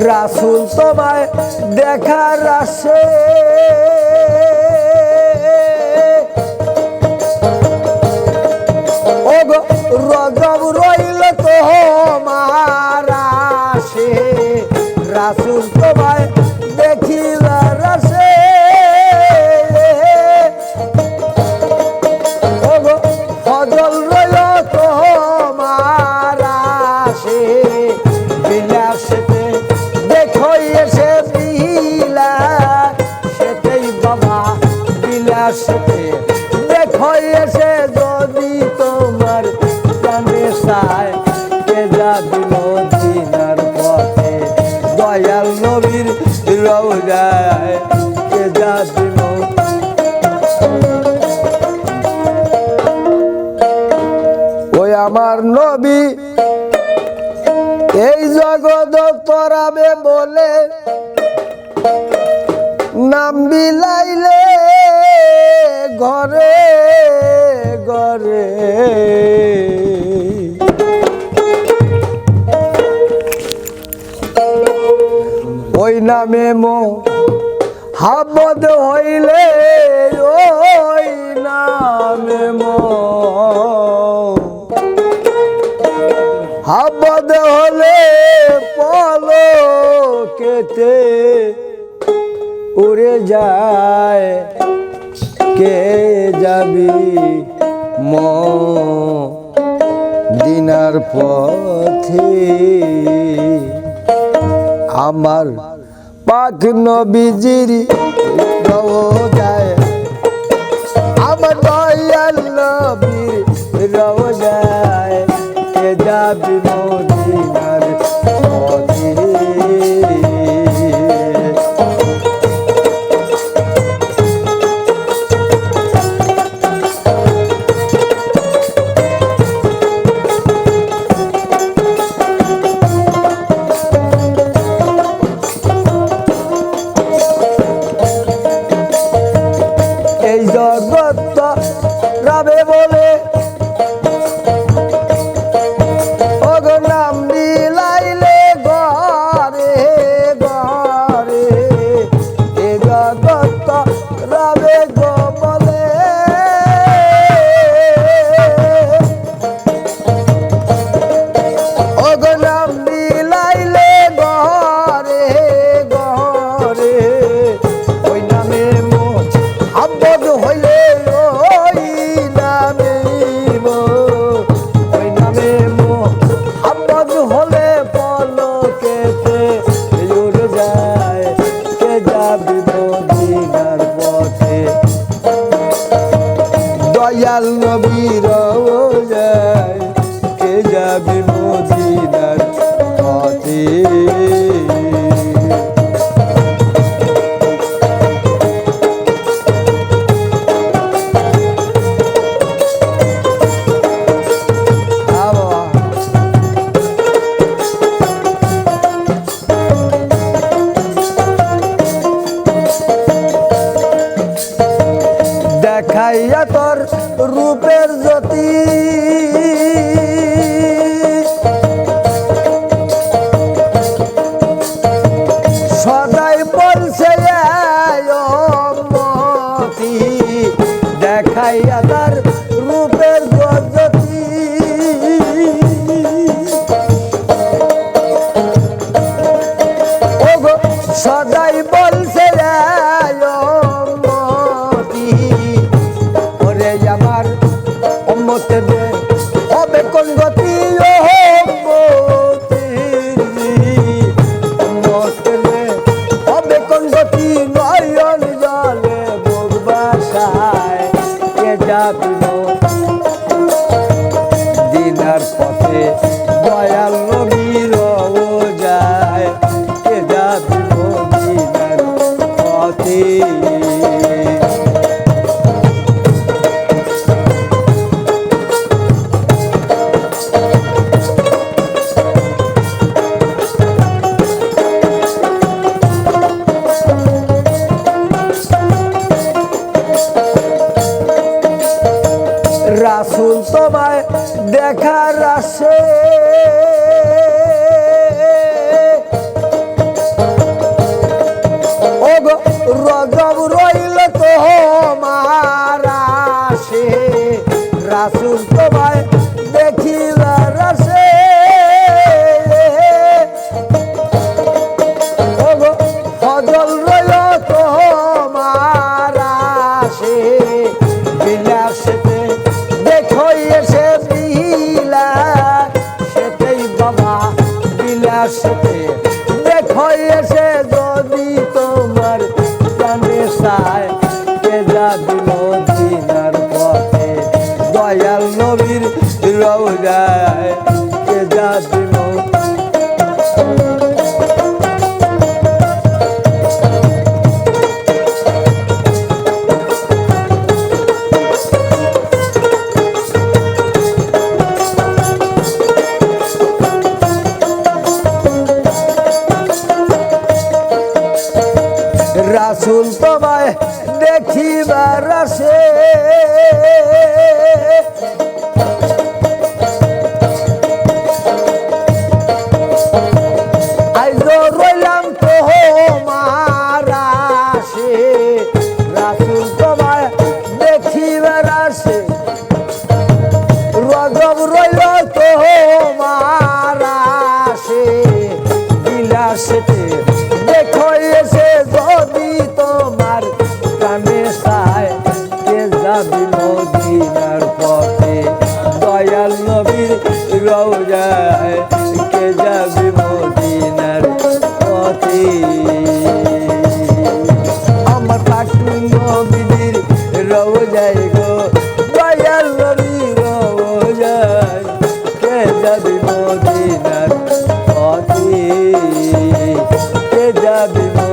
রাসূল তোমায় দেখার আসে ওগো রজব রইল তোমার আসে রাসূল তোমায় দেখিবার আসে ওগো ফজল রইল তোমার আসে বিলাসেতে দেখো এসে বিলাসেতেই বাবা বিলাসেতে দেখো এসে যদি তোমার প্রাণে চায় কে যাবি মদিনার পথে দয়াল নবীর রওজায় কে যাবি ওই আমার নবী এই জগৎ তরাবে বলে নাম বিলাইলে ঘরে ঘরে ওই নামে হাবদ হইলে ওই নামে হাবদ হলে পলকেতে উড়ে যায় কে যাবি মদিনার পথে আমার পাক নবীজির রওজায় আমার দয়াল নবীর রওজায় কে যাবি মদিনার পথে এই জগৎ রাবে বলে ওগো নাম বিলাইলে ঘরে ঘরে এ জগৎ রাবে গো বলে ওগো নাম বিলাইলে ঘরে ঘরে ওই নামে আব্বদ হইলে ওই নামে আব্বদ হলে পলকেতে উড়ে যায় কে যাবি মদিনার পথে দয়াল নবীর রওজায় কে যাবি মদিনার পথে দেখাইয়া তোর রূপের জ্যোতি সদাই বলছে মতি দেখাইয়া তার রূপের জ্যোতি ওগো সদাই বলছে আমার উম্মতে দে হবে কোন গতি উম্মতে দে হবে কোন গতি নয়ন জলে বুক বাসায় কে যাবি মদিনার পথে দয়াল নবীর রওজায় কে যাবি বিলাসতে দেখো এসে যদি তোমার প্রাণে চায় কে যাবি মদিনার পথে দয়াল নবীর রওজায় কে যাবি রাসূল তোমায় দেখিবার আসে আইজ রইলাম তোমার আসে রাসূল তোমায় দেখিবার আসে রজব রইল তোমার আসে বিলাসেতে দেখো এসে যদি তোমার কানে চায় কে যাবি মদিনার পথে দয়াল নবীর রওজায় কে যাবি মদিনার পথে আমার খাটু নবীর রওজায় গো দয়াল নবীর রওজায় কে যাবি মদিনার পথে কে যাবি